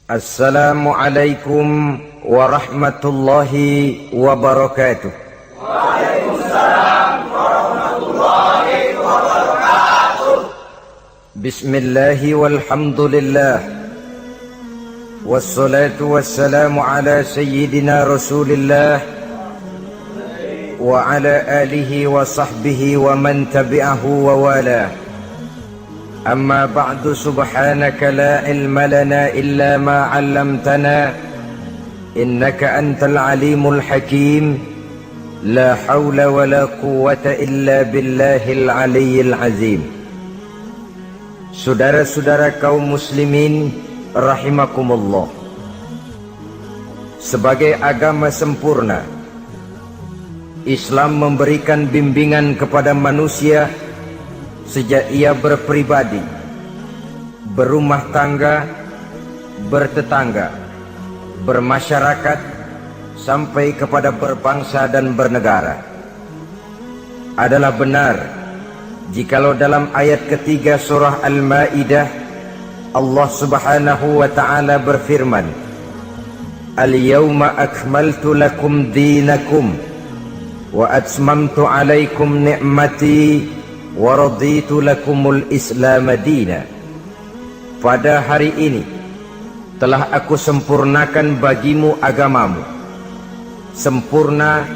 Assalamualaikum warahmatullahi wabarakatuh. Waalaikumsalam warahmatullahi wabarakatuh. Bismillahi walhamdulillah. Wassalatu wassalamu ala sayyidina Rasulillah wa ala alihi wa sahbihi wa man tabi'ahu wa walah. أما بعد سبحانك لا علم لنا إلا ما علمتنا إنك أنت العليم الحكيم لا حول ولا قوة إلا بالله العلي العظيم. Saudara-saudara kaum muslimin rahimakumullah, sebagai agama sempurna, Islam memberikan bimbingan kepada manusia sejak ia berpribadi, berumah tangga, bertetangga, bermasyarakat, sampai kepada berbangsa dan bernegara. Adalah benar jikalau dalam ayat ketiga surah Al-Maidah Allah subhanahu wa ta'ala berfirman, Al-yawma akmaltu lakum dinakum wa atmamtu alaikum ni'mati waraditu lakumul Islam madina. Pada hari ini telah aku sempurnakan bagimu agamamu. Sempurna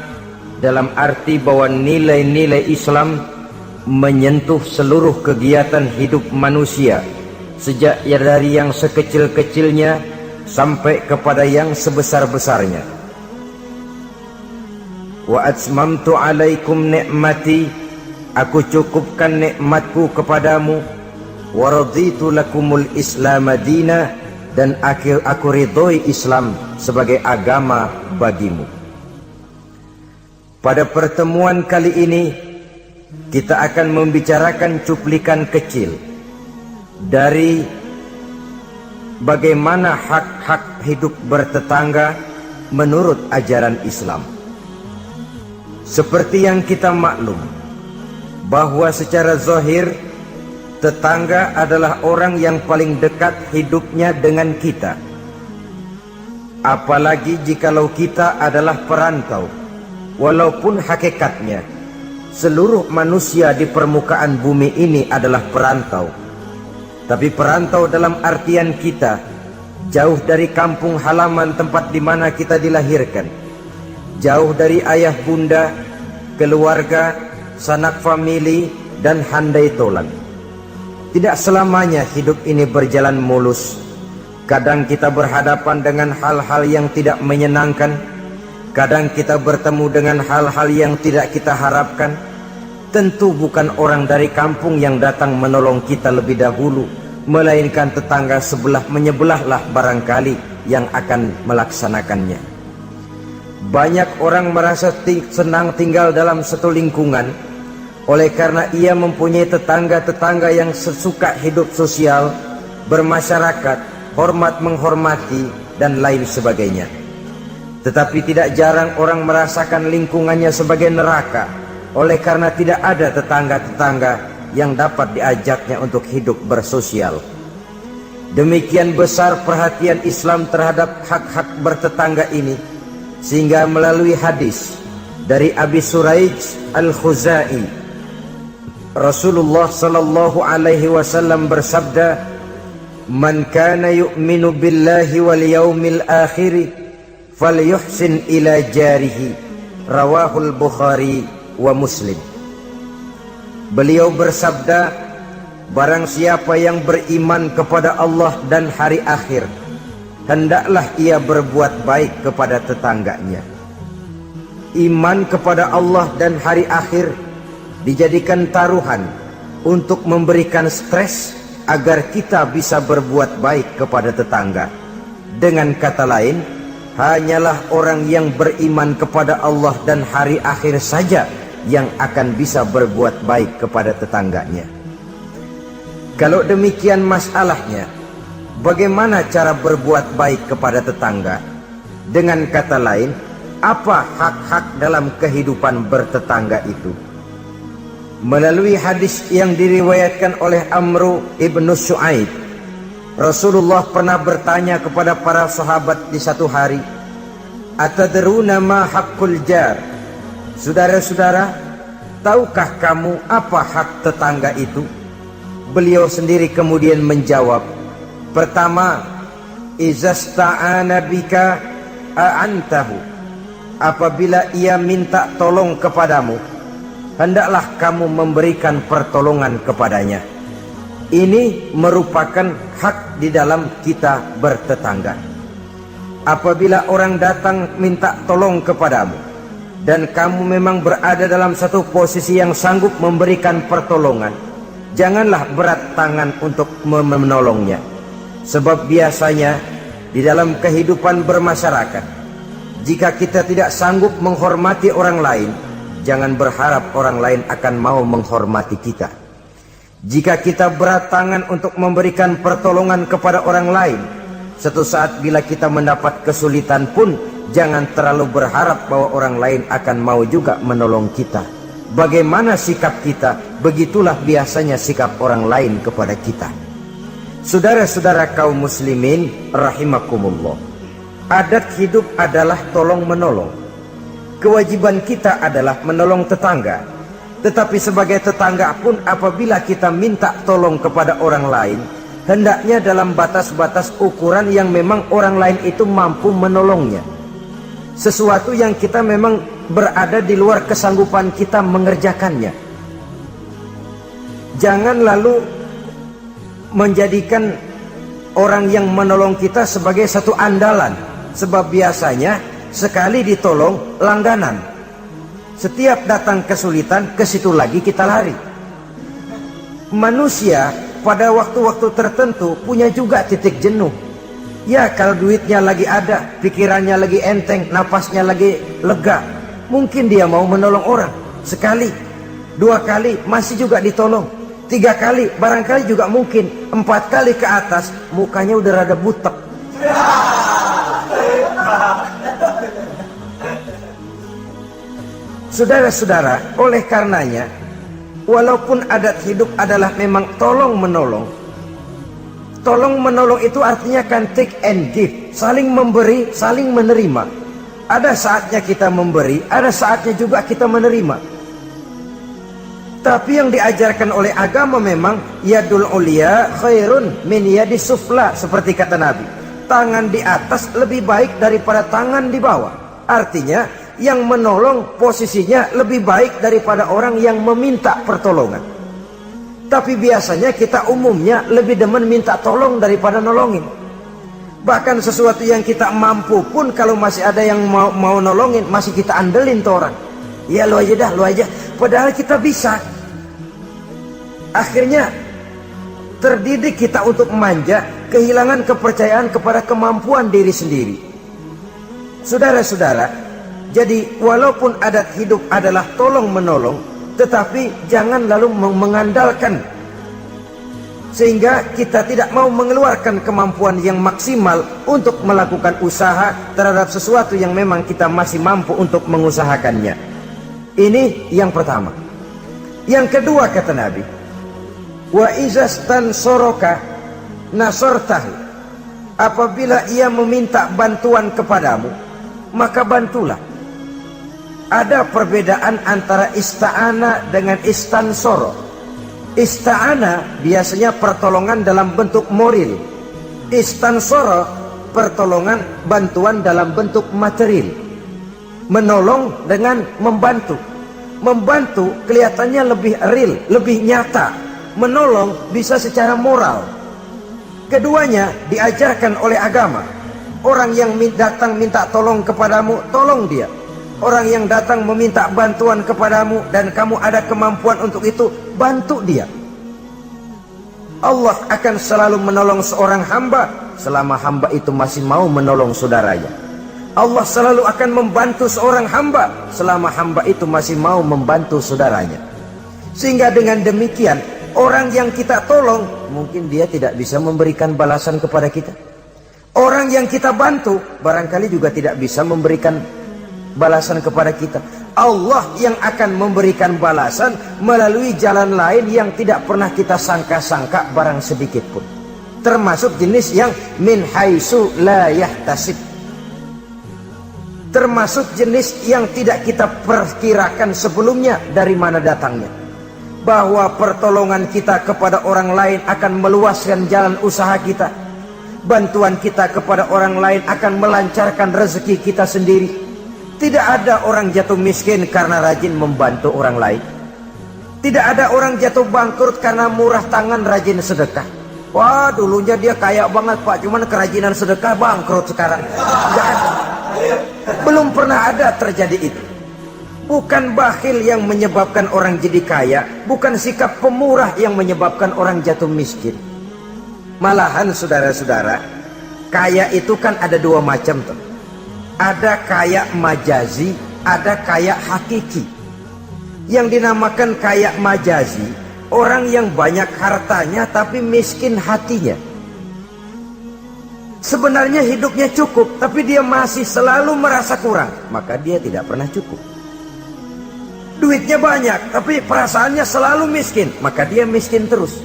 dalam arti bahwa nilai-nilai Islam menyentuh seluruh kegiatan hidup manusia, sejak dari yang sekecil-kecilnya sampai kepada yang sebesar-besarnya. Wa atmamtu alaikum ni'mati, aku cukupkan nikmatku kepadamu, waraditu lakumul Islam madina, dan aku ridhoi Islam sebagai agama bagimu. Pada pertemuan kali ini kita akan membicarakan cuplikan kecil dari bagaimana hak-hak hidup bertetangga menurut ajaran Islam. Seperti yang kita maklum bahwa secara zahir tetangga adalah orang yang paling dekat hidupnya dengan kita. Apalagi jikalau kita adalah perantau, walaupun hakikatnya seluruh manusia di permukaan bumi ini adalah perantau. Tapi perantau dalam artian kita jauh dari kampung halaman tempat di mana kita dilahirkan, jauh dari ayah bunda, keluarga, sanak famili, dan handai tolan. Tidak selamanya hidup ini berjalan mulus. Kadang kita berhadapan dengan hal-hal yang tidak menyenangkan. Kadang kita bertemu dengan hal-hal yang tidak kita harapkan. Tentu bukan orang dari kampung yang datang menolong kita lebih dahulu, melainkan tetangga sebelah menyebelahlah barangkali yang akan melaksanakannya. Banyak orang merasa senang tinggal dalam satu lingkungan oleh karena ia mempunyai tetangga-tetangga yang sesuka hidup sosial, bermasyarakat, hormat menghormati, dan lain sebagainya. Tetapi tidak jarang orang merasakan lingkungannya sebagai neraka oleh karena tidak ada tetangga-tetangga yang dapat diajaknya untuk hidup bersosial. Demikian besar perhatian Islam terhadap hak-hak bertetangga ini, sehingga melalui hadis dari Abi Suraij Al-Khuzai, Rasulullah sallallahu alaihi wasallam bersabda, "Man kana yu'minu billahi wal yaumil akhir falyuhsin ila jarihi." Rawahul Bukhari wa Muslim. Beliau bersabda, barang siapa yang beriman kepada Allah dan hari akhir, hendaklah ia berbuat baik kepada tetangganya. Iman kepada Allah dan hari akhir dijadikan taruhan untuk memberikan stres agar kita bisa berbuat baik kepada tetangga. Dengan kata lain, hanyalah orang yang beriman kepada Allah dan hari akhir saja yang akan bisa berbuat baik kepada tetangganya. Kalau demikian masalahnya, bagaimana cara berbuat baik kepada tetangga? Dengan kata lain, apa hak-hak dalam kehidupan bertetangga itu? Melalui hadis yang diriwayatkan oleh Amru ibnu Shu'aib Rasulullah pernah bertanya kepada para sahabat di satu hari, "Atadruna ma haqqul jar?" Saudara-saudara, tahukah kamu apa hak tetangga itu? Beliau sendiri kemudian menjawab, pertama, izasta'ana bika a'antahu. Apabila ia minta tolong kepadamu, hendaklah kamu memberikan pertolongan kepadanya. Ini merupakan hak di dalam kita bertetangga. Apabila orang datang minta tolong kepadamu dan kamu memang berada dalam satu posisi yang sanggup memberikan pertolongan, janganlah berat tangan untuk menolongnya. Sebab biasanya di dalam kehidupan bermasyarakat, jika kita tidak sanggup menghormati orang lain, jangan berharap orang lain akan mau menghormati kita. Jika kita berat tangan untuk memberikan pertolongan kepada orang lain, suatu saat bila kita mendapat kesulitan pun, jangan terlalu berharap bahwa orang lain akan mau juga menolong kita. Bagaimana sikap kita, begitulah biasanya sikap orang lain kepada kita. Saudara-saudara kaum muslimin rahimakumullah, adat hidup adalah tolong menolong. Kewajiban kita adalah menolong tetangga. Tetapi sebagai tetangga pun, apabila kita minta tolong kepada orang lain, hendaknya dalam batas-batas ukuran yang memang orang lain itu mampu menolongnya. Sesuatu yang kita memang berada di luar kesanggupan kita mengerjakannya. Jangan lalu menjadikan orang yang menolong kita sebagai satu andalan. Sebab biasanya sekali ditolong langganan. Setiap datang kesulitan, ke situ lagi kita lari. Manusia pada waktu-waktu tertentu punya juga titik jenuh. Ya, kalau duitnya lagi ada, pikirannya lagi enteng, napasnya lagi lega, mungkin dia mau menolong orang. Sekali, 2 kali masih juga ditolong, 3 kali barangkali juga mungkin, 4 kali ke atas mukanya udah rada butek. Saudara-saudara, oleh karenanya, walaupun adat hidup adalah memang tolong menolong, tolong menolong itu artinya kan take and give, saling memberi, saling menerima. Ada saatnya kita memberi, ada saatnya juga kita menerima. Tapi yang diajarkan oleh agama memang yadul ulia khairun min yadis sufla, seperti kata Nabi. Tangan di atas lebih baik daripada tangan di bawah. Artinya yang menolong posisinya lebih baik daripada orang yang meminta pertolongan. Tapi biasanya kita umumnya lebih demen minta tolong daripada nolongin. Bahkan sesuatu yang kita mampu pun, kalau masih ada yang mau nolongin, masih kita andelin tuh orang. Ya lu aja dah, lu aja. Padahal kita bisa. Akhirnya terdidik kita untuk manja, kehilangan kepercayaan kepada kemampuan diri sendiri. Saudara-saudara, jadi walaupun adat hidup adalah tolong menolong, tetapi jangan lalu mengandalkan sehingga kita tidak mau mengeluarkan kemampuan yang maksimal untuk melakukan usaha terhadap sesuatu yang memang kita masih mampu untuk mengusahakannya. Ini yang pertama. Yang kedua kata Nabi, wa izastan soroka nasortahu. Apabila ia meminta bantuan kepadamu, maka bantulah. Ada perbedaan antara ista'ana dengan istansoro. Ista'ana biasanya pertolongan dalam bentuk moral. Istansoro pertolongan, bantuan dalam bentuk material. Menolong dengan membantu. Membantu kelihatannya lebih real, lebih nyata. Menolong bisa secara moral. Keduanya diajarkan oleh agama. Orang yang datang minta tolong kepadamu, tolong dia. Orang yang datang meminta bantuan kepadamu dan kamu ada kemampuan untuk itu, bantu dia. Allah akan selalu menolong seorang hamba selama hamba itu masih mau menolong saudaranya. Allah selalu akan membantu seorang hamba selama hamba itu masih mau membantu saudaranya. Sehingga dengan demikian, orang yang kita tolong mungkin dia tidak bisa memberikan balasan kepada kita. Orang yang kita bantu barangkali juga tidak bisa memberikan balasan kepada kita. Allah yang akan memberikan balasan melalui jalan lain yang tidak pernah kita sangka-sangka barang sedikit pun. termasuk jenis yang min haitsu la yahtasib, termasuk jenis yang tidak kita perkirakan sebelumnya dari mana datangnya. Bahwa pertolongan kita kepada orang lain akan meluaskan jalan usaha kita, bantuan kita kepada orang lain akan melancarkan rezeki kita sendiri. Tidak ada orang jatuh miskin karena rajin membantu orang lain. Tidak ada orang jatuh bangkrut karena murah tangan rajin sedekah. Wah, dulunya dia kaya banget Pak, cuman kerajinan sedekah bangkrut sekarang. Tidak ada. Belum pernah ada terjadi itu. Bukan bakhil yang menyebabkan orang jadi kaya, bukan sikap pemurah yang menyebabkan orang jatuh miskin. Malahan saudara-saudara, kaya itu kan ada dua macam tuh. Ada kaya majazi, ada kaya hakiki. Yang dinamakan kaya majazi, orang yang banyak hartanya tapi miskin hatinya. Sebenarnya hidupnya cukup, tapi dia masih selalu merasa kurang, maka dia tidak pernah cukup. Duitnya banyak, tapi perasaannya selalu miskin, maka dia miskin terus.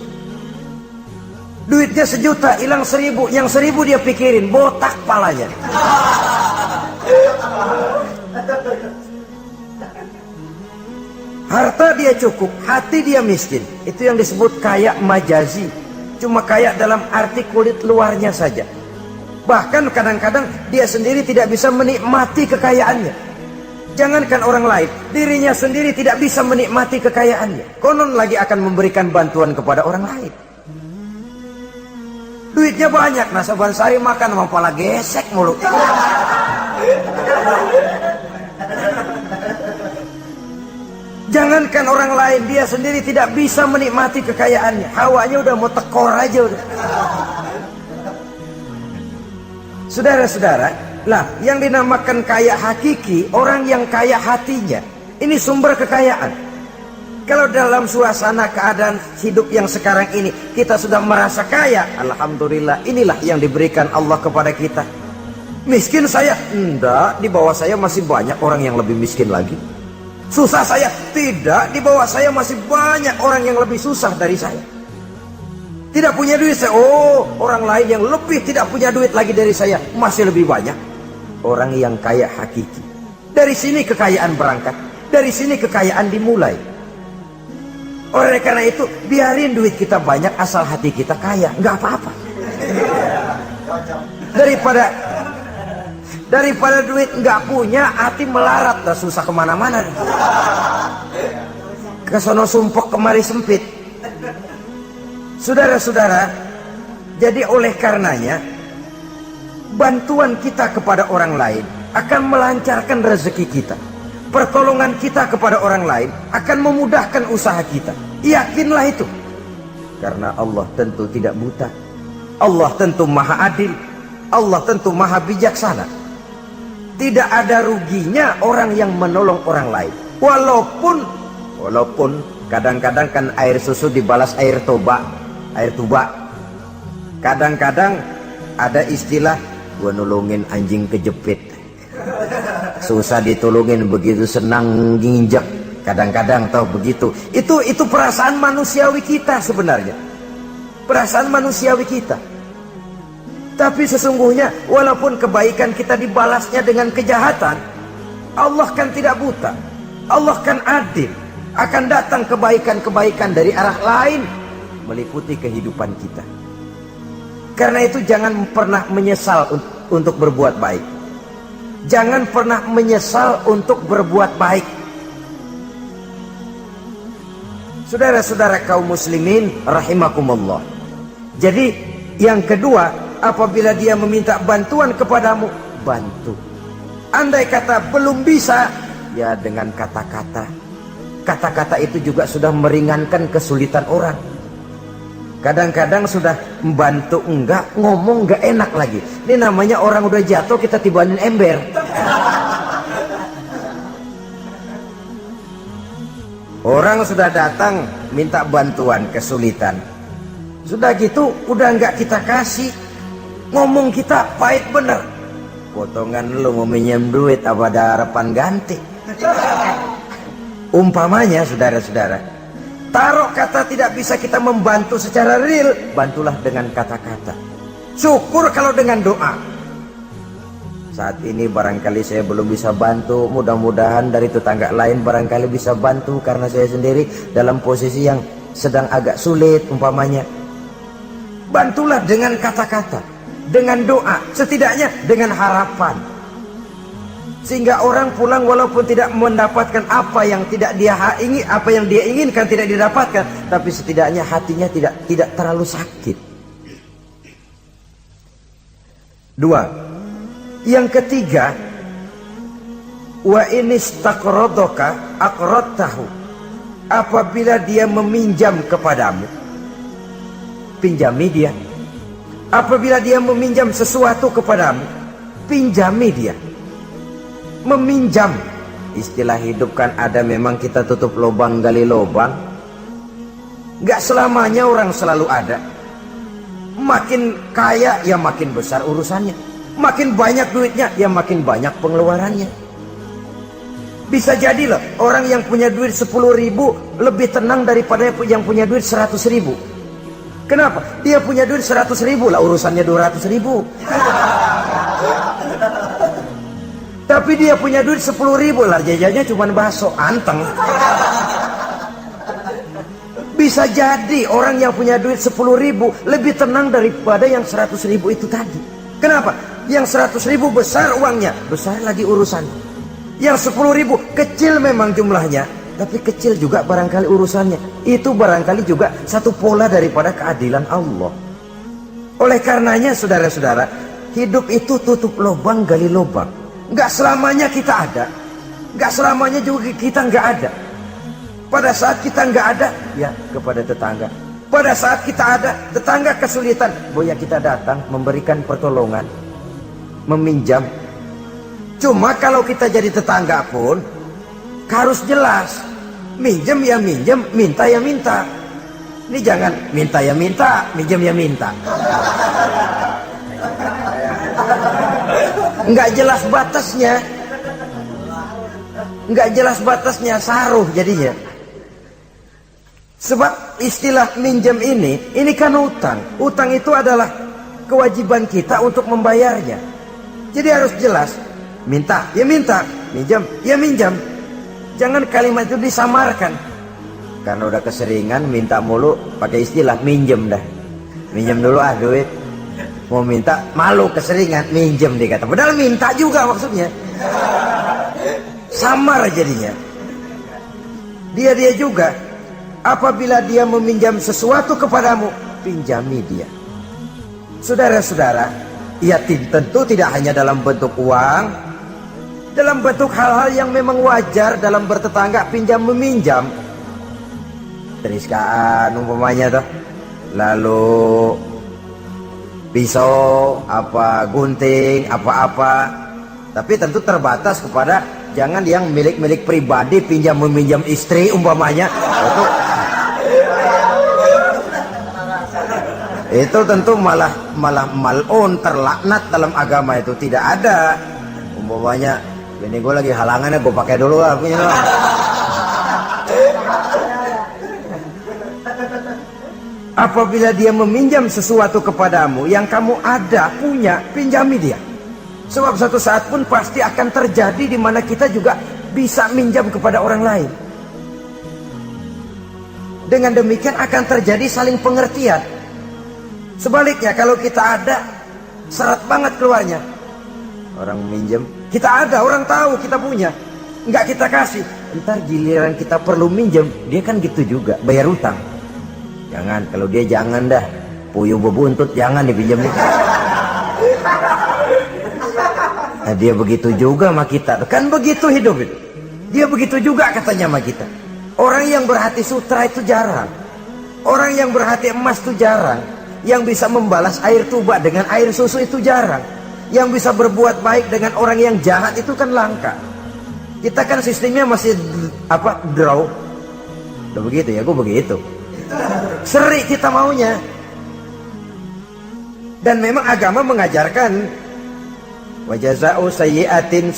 Duitnya 1 juta, hilang 1.000, yang 1.000 dia pikirin, botak palanya. Harta dia cukup, hati dia miskin. Itu yang disebut kaya majazi. Cuma kaya dalam arti kulit luarnya saja. Bahkan kadang-kadang dia sendiri tidak bisa menikmati kekayaannya. Jangankan orang lain, dirinya sendiri tidak bisa menikmati kekayaannya. Konon lagi akan memberikan bantuan kepada orang lain. Duitnya banyak, nah saban sehari makan sama pala gesek mulu. Jangankan orang lain, dia sendiri tidak bisa menikmati kekayaannya. Hawanya udah mau tekor aja udah. Saudara-saudara, lah yang dinamakan kaya hakiki, orang yang kaya hatinya, ini sumber kekayaan. Kalau dalam suasana keadaan hidup yang sekarang ini kita sudah merasa kaya, alhamdulillah, inilah yang diberikan Allah kepada kita. Miskin saya? Enggak, di bawah saya masih banyak orang yang lebih miskin lagi. Susah saya? Tidak, di bawah saya masih banyak orang yang lebih susah dari saya. Tidak punya duit saya, oh orang lain yang lebih tidak punya duit lagi dari saya masih lebih banyak. Orang yang kaya hakiki. Dari sini kekayaan berangkat, dari sini kekayaan dimulai. Oleh karena itu, biarin duit kita banyak asal hati kita kaya, nggak apa-apa. Daripada duit nggak punya, hati melarat, dah susah kemana-mana. Kesono sumpok kemari sempit. Saudara-saudara, jadi oleh karenanya bantuan kita kepada orang lain akan melancarkan rezeki kita. Pertolongan kita kepada orang lain akan memudahkan usaha kita. Yakinlah itu. Karena Allah tentu tidak buta. Allah tentu maha adil. Allah tentu maha bijaksana. Tidak ada ruginya orang yang menolong orang lain. Walaupun kadang-kadang kan air susu dibalas air tuba. Kadang-kadang ada istilah, gua nolongin anjing kejepit. Susah ditolongin, begitu senang nginjek. Kadang-kadang tahu begitu. Itu perasaan manusiawi kita sebenarnya. Perasaan manusiawi kita. Tapi sesungguhnya walaupun kebaikan kita dibalasnya dengan kejahatan, Allah kan tidak buta. Allah kan adil. Akan datang kebaikan-kebaikan dari arah lain meliputi kehidupan kita. Karena itu jangan pernah menyesal untuk berbuat baik. Jangan pernah menyesal untuk berbuat baik. Saudara-saudara kaum muslimin rahimakumullah. Jadi yang kedua, apabila dia meminta bantuan kepadamu, bantu. Andai kata belum bisa, ya dengan kata-kata. Kata-kata itu juga sudah meringankan kesulitan orang. Kadang-kadang sudah membantu enggak, ngomong enggak enak lagi. Ini namanya orang udah jatuh kita tibanin ember. Orang sudah datang minta bantuan kesulitan. Sudah gitu udah enggak kita kasih. Ngomong kita pahit bener. Potongan lu mau minjem duit apa ada harapan ganti. Umpamanya saudara-saudara, Taruh kata tidak bisa kita membantu secara real, bantulah dengan kata-kata. Syukur kalau dengan doa. Saat ini barangkali saya belum bisa bantu, mudah-mudahan dari tetangga lain barangkali bisa bantu, karena saya sendiri dalam posisi yang sedang agak sulit umpamanya. Bantulah dengan kata-kata, dengan doa, setidaknya dengan harapan. Sehingga orang pulang walaupun tidak mendapatkan apa yang tidak dia ingin, apa yang dia inginkan tidak didapatkan, tapi setidaknya hatinya tidak terlalu sakit. Dua, yang ketiga, wa inistaqradoka aqradtahu, apabila dia meminjam kepadamu, pinjami dia. Apabila dia meminjam sesuatu kepadamu, pinjami dia. Meminjam, istilah hidup kan ada, memang kita tutup lubang gali lubang. Gak selamanya orang selalu ada. Makin kaya ya makin besar urusannya, makin banyak duitnya ya makin banyak pengeluarannya. Bisa jadi loh orang yang punya duit 10.000 lebih tenang daripada yang punya duit 100.000. Kenapa? Dia punya duit 100.000 lah, urusannya 200.000. Tapi dia punya duit 10.000 lah, jajannya cuma bakso anteng. Bisa jadi orang yang punya duit 10.000 lebih tenang daripada yang 100.000 itu tadi. Kenapa? Yang 100.000 besar uangnya, besar lagi urusan. Yang 10.000 kecil memang jumlahnya, tapi kecil juga barangkali urusannya. Itu barangkali juga satu pola daripada keadilan Allah. Oleh karenanya saudara-saudara, hidup itu tutup lubang gali lubang. Gak selamanya kita ada, gak selamanya juga kita gak ada. Pada saat kita gak ada, ya kepada tetangga. Pada saat kita ada, tetangga kesulitan, boya kita datang memberikan pertolongan, meminjam. Cuma kalau kita jadi tetangga pun harus jelas, minjem ya minjem, minta ya minta. Ini jangan minta ya minta, minjem ya minta. Nggak jelas batasnya, nggak jelas batasnya, saruh jadinya. Sebab istilah minjem ini kan utang. Utang itu adalah kewajiban kita untuk membayarnya. Jadi harus jelas, minta ya minta, minjam ya minjam. Jangan kalimat itu disamarkan, karena udah keseringan minta mulu, pakai istilah minjem dah. Minjem dulu duit. Mau minta malu keseringan minjem dikata, padahal minta juga maksudnya. Samar jadinya. Dia juga apabila dia meminjam sesuatu kepadamu, pinjami dia. Saudara-saudara, ya tentu tidak hanya dalam bentuk uang, dalam bentuk hal-hal yang memang wajar dalam bertetangga, pinjam meminjam. Teriskaan umpamanya tuh, lalu pisau, apa gunting, apa-apa. Tapi tentu terbatas kepada, jangan yang milik-milik pribadi pinjam meminjam istri umpamanya. Itu tentu malah mal'un, terlaknat dalam agama, itu tidak ada. Umpamanya, ini gue lagi halangannya, gue pakai dulu lah punya. Apabila dia meminjam sesuatu kepadamu yang kamu ada, punya, pinjami dia. Sebab satu saat pun pasti akan terjadi di mana kita juga bisa minjam kepada orang lain. Dengan demikian akan terjadi saling pengertian. Sebaliknya kalau kita ada, syarat banget keluarnya. Orang minjem, kita ada, orang tahu kita punya, nggak kita kasih. Ntar giliran kita perlu minjem, dia kan gitu juga, bayar utang. Jangan, kalau dia jangan dah, puyuh bebuntut jangan dipinjam nih. Nah, dia begitu juga sama kita, kan begitu hidup itu. Dia begitu juga katanya sama kita. Orang yang berhati sutra itu jarang. Orang yang berhati emas itu jarang. Yang bisa membalas air tuba dengan air susu itu jarang. Yang bisa berbuat baik dengan orang yang jahat itu kan langka. Kita kan sistemnya masih draw. Udah begitu ya, gue begitu. Seri kita maunya. Dan memang agama mengajarkan wa jazaa'u sayyi'atin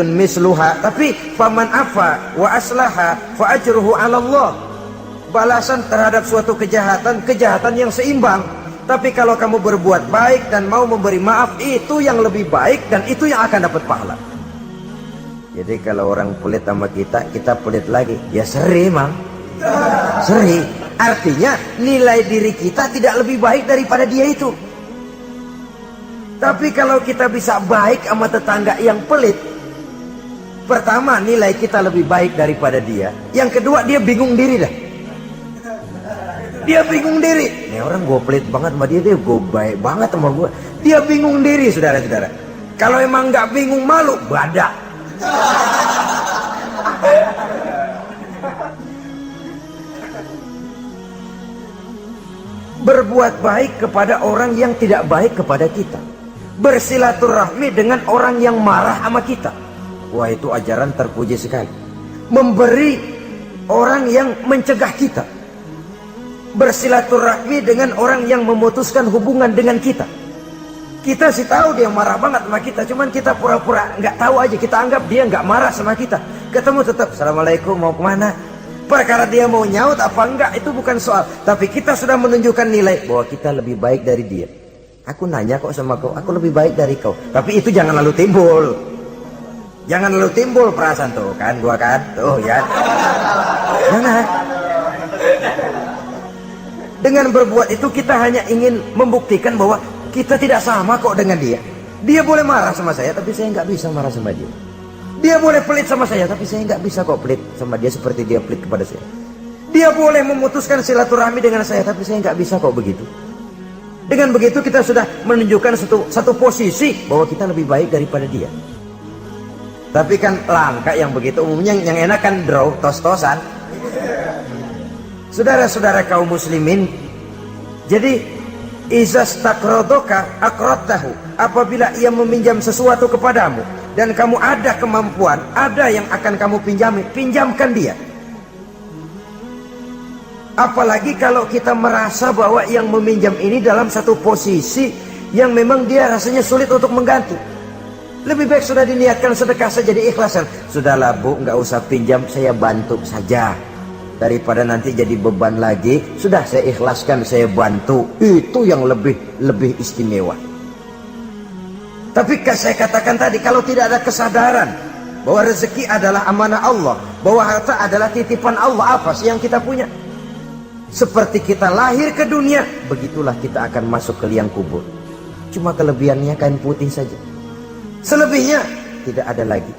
misluha, tapi faman afa wa aslaha fa ajruhu 'ala Allah. balasan terhadap suatu kejahatan, kejahatan yang seimbang. Tapi kalau kamu berbuat baik dan mau memberi maaf, itu yang lebih baik dan itu yang akan dapat pahala. Jadi kalau orang pelit sama kita, kita pelit lagi, ya seri mang. Seri, artinya nilai diri kita tidak lebih baik daripada dia itu. Tapi kalau kita bisa baik sama tetangga yang pelit, pertama nilai kita lebih baik daripada dia. Yang kedua dia bingung diri dah. Dia bingung diri. Ini orang gue pelit banget sama dia gue baik banget sama gue. Dia bingung diri, saudara-saudara. Kalau emang nggak bingung malu, badak. Berbuat baik kepada orang yang tidak baik kepada kita. Bersilaturahmi dengan orang yang marah sama kita. Wah, itu ajaran terpuji sekali. Memberi orang yang mencegah kita. Bersilaturahmi dengan orang yang memutuskan hubungan dengan kita. Kita sih tahu dia marah banget sama kita, cuman kita pura-pura nggak tahu aja. Kita anggap dia nggak marah sama kita. Ketemu tetap assalamualaikum, mau kemana? Perkara dia mau nyaut apa enggak itu bukan soal, tapi kita sudah menunjukkan nilai bahwa kita lebih baik dari dia. Aku nanya kok sama kau, aku lebih baik dari kau. Tapi itu jangan lalu timbul. Jangan lalu timbul perasaan tuh kan, gua kan, tuh ya. Jangan. Dengan berbuat itu kita hanya ingin membuktikan bahwa kita tidak sama kok dengan dia. Dia boleh marah sama saya, tapi saya nggak bisa marah sama dia. Dia boleh pelit sama saya, tapi saya nggak bisa kok pelit sama dia seperti dia pelit kepada saya. Dia boleh memutuskan silaturahmi dengan saya, tapi saya nggak bisa kok begitu. Dengan begitu kita sudah menunjukkan satu posisi bahwa kita lebih baik daripada dia. Tapi kan langka yang begitu, umumnya yang enak kan draw, tos-tosan. Saudara-saudara kaum muslimin, jadi izastakrodoka akrotahu, apabila ia meminjam sesuatu kepadamu dan kamu ada kemampuan, ada yang akan kamu pinjami, pinjamkan dia. Apalagi kalau kita merasa bahwa yang meminjam ini dalam satu posisi yang memang dia rasanya sulit untuk mengganti. Lebih baik sudah diniatkan sedekah saja, diikhlaskan. Sudahlah bu, nggak usah pinjam, saya bantu saja. Daripada nanti jadi beban lagi, sudah saya ikhlaskan, saya bantu. Itu yang lebih istimewa. Tapi saya katakan tadi, kalau tidak ada kesadaran bahwa rezeki adalah amanah Allah, bahwa harta adalah titipan Allah, apa sih yang kita punya? Seperti kita lahir ke dunia, begitulah kita akan masuk ke liang kubur. Cuma kelebihannya kain putih saja. Selebihnya tidak ada lagi.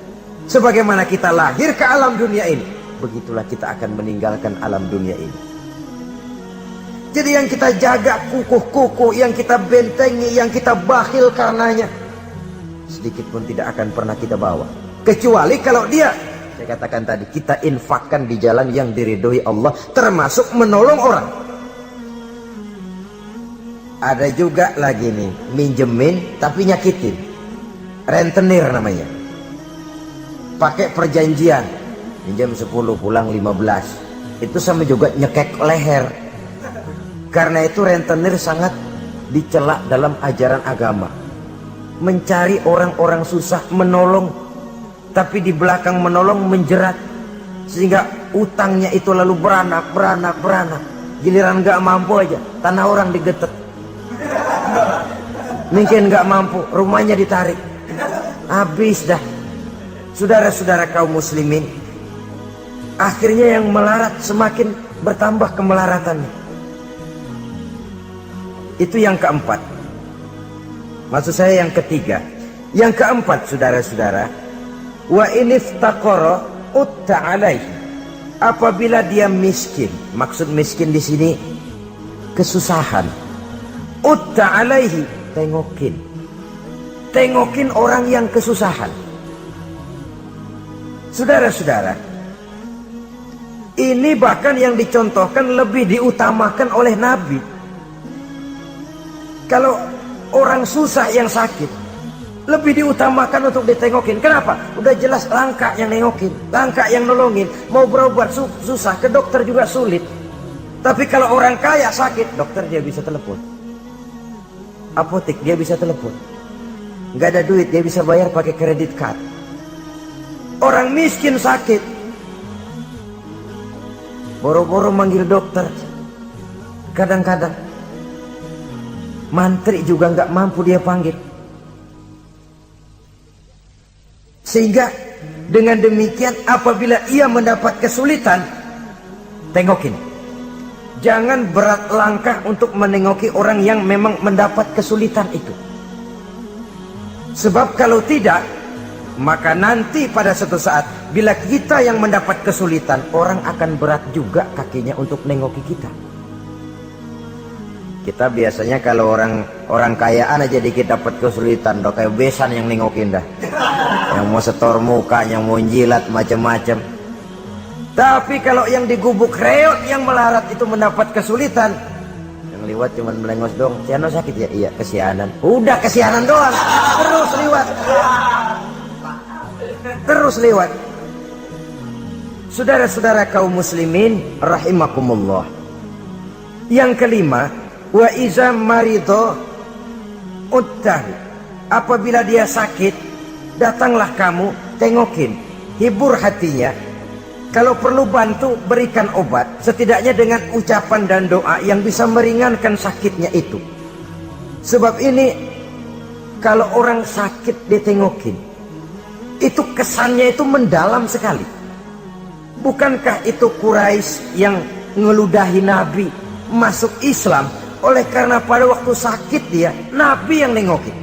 Sebagaimana kita lahir ke alam dunia ini, begitulah kita akan meninggalkan alam dunia ini. Jadi yang kita jaga kukuh-kukuh, yang kita bentengi, yang kita bakhil karenanya, sedikit pun tidak akan pernah kita bawa. Kecuali kalau dia, saya katakan tadi, kita infakkan di jalan yang diridhoi Allah, termasuk menolong orang. Ada juga lagi nih, minjemin tapi nyakitin. Rentenir namanya. Pakai perjanjian. Minjam 10 pulang 15. Itu sama juga nyekek leher. Karena itu rentenir sangat dicela dalam ajaran agama. Mencari orang-orang susah, menolong, tapi di belakang menolong menjerat, sehingga utangnya itu lalu beranak. Giliran gak mampu aja, tanah orang digetek. Mungkin gak mampu, rumahnya ditarik. Habis dah. Saudara-saudara kaum muslimin, akhirnya yang melarat semakin bertambah kemelaratannya. Itu yang keempat. Maksud saya yang ketiga. Yang keempat, saudara-saudara, wa iniftaqara utta alaihi, apabila dia miskin. Maksud miskin di sini kesusahan. Utta alaihi, tengokin orang yang kesusahan. Saudara-saudara, ini bahkan yang dicontohkan lebih diutamakan oleh Nabi. Kalau orang susah yang sakit, lebih diutamakan untuk ditengokin. Kenapa? Udah jelas langka yang nengokin, langka yang nolongin. Mau berobat susah, ke dokter juga sulit. Tapi kalau orang kaya sakit, dokter dia bisa telepon, apotek dia bisa telepon. Nggak ada duit, dia bisa bayar pakai kredit card. Orang miskin sakit, boro-boro manggil dokter. Kadang-kadang mantri juga nggak mampu dia panggil. Sehingga dengan demikian apabila ia mendapat kesulitan, tengokin. Jangan berat langkah untuk menengoki orang yang memang mendapat kesulitan itu. Sebab kalau tidak, maka nanti pada suatu saat bila kita yang mendapat kesulitan, orang akan berat juga kakinya untuk nengoki kita. Kita biasanya kalau orang kayaan aja dikit dapat kesulitan, dok kayak besan yang nengokin dah. Yang mau setor muka, yang mau jilat macam-macam. Tapi kalau yang digubuk reot yang melarat itu mendapat kesulitan, yang lewat cuma melengos dong. Siano sakit ya? Iya, kesianan. Udah kesianan doang. Terus lewat. Terus lewat. Saudara-saudara kaum muslimin rahimakumullah. Yang kelima, wa iza marido uddahu. Apabila dia sakit, datanglah kamu, tengokin, hibur hatinya. Kalau perlu bantu, berikan obat. Setidaknya dengan ucapan dan doa yang bisa meringankan sakitnya itu. Sebab ini, kalau orang sakit ditengokin, itu kesannya itu mendalam sekali. Bukankah itu Quraisy yang ngeludahi Nabi masuk Islam? Oleh karena pada waktu sakit dia, Nabi yang nengokin.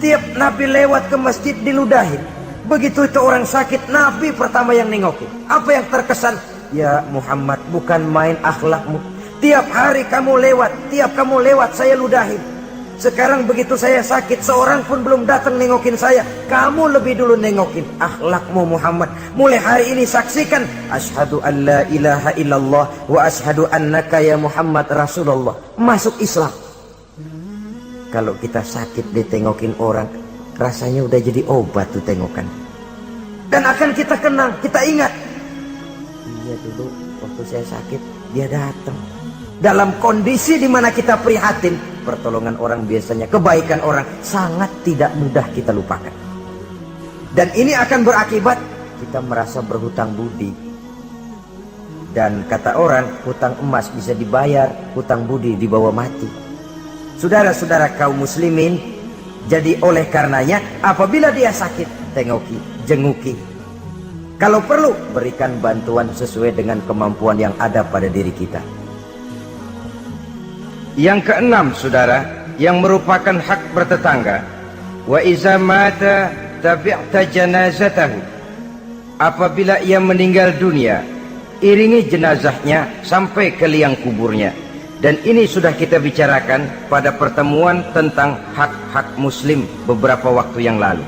Tiap Nabi lewat ke masjid diludahin. Begitu itu orang sakit, Nabi pertama yang nengokin. Apa yang terkesan? Ya Muhammad, bukan main akhlakmu. Tiap hari kamu lewat saya ludahin. Sekarang begitu saya sakit, seorang pun belum datang nengokin saya. Kamu lebih dulu nengokin. Akhlakmu Muhammad. Mulai hari ini saksikan. Asyhadu an la ilaha illallah wa asyhadu annaka ya Muhammad Rasulullah. Masuk Islam. Kalau kita sakit ditengokin orang, rasanya udah jadi obat tuh tengokan. Dan akan kita kenang, kita ingat. Iya dulu waktu saya sakit, dia datang. Dalam kondisi dimana kita prihatin, pertolongan orang biasanya, kebaikan orang sangat tidak mudah kita lupakan. Dan ini akan berakibat kita merasa berhutang budi. Dan kata orang, hutang emas bisa dibayar, hutang budi dibawa mati. Saudara-saudara kaum muslimin, jadi oleh karenanya apabila dia sakit, tengoki, jenguki. Kalau perlu, berikan bantuan sesuai dengan kemampuan yang ada pada diri kita. Yang keenam, saudara, yang merupakan hak bertetangga, wa iza mata tabi'ta janazatahu. Apabila ia meninggal dunia, iringi jenazahnya sampai ke liang kuburnya. Dan ini sudah kita bicarakan pada pertemuan tentang hak-hak muslim beberapa waktu yang lalu.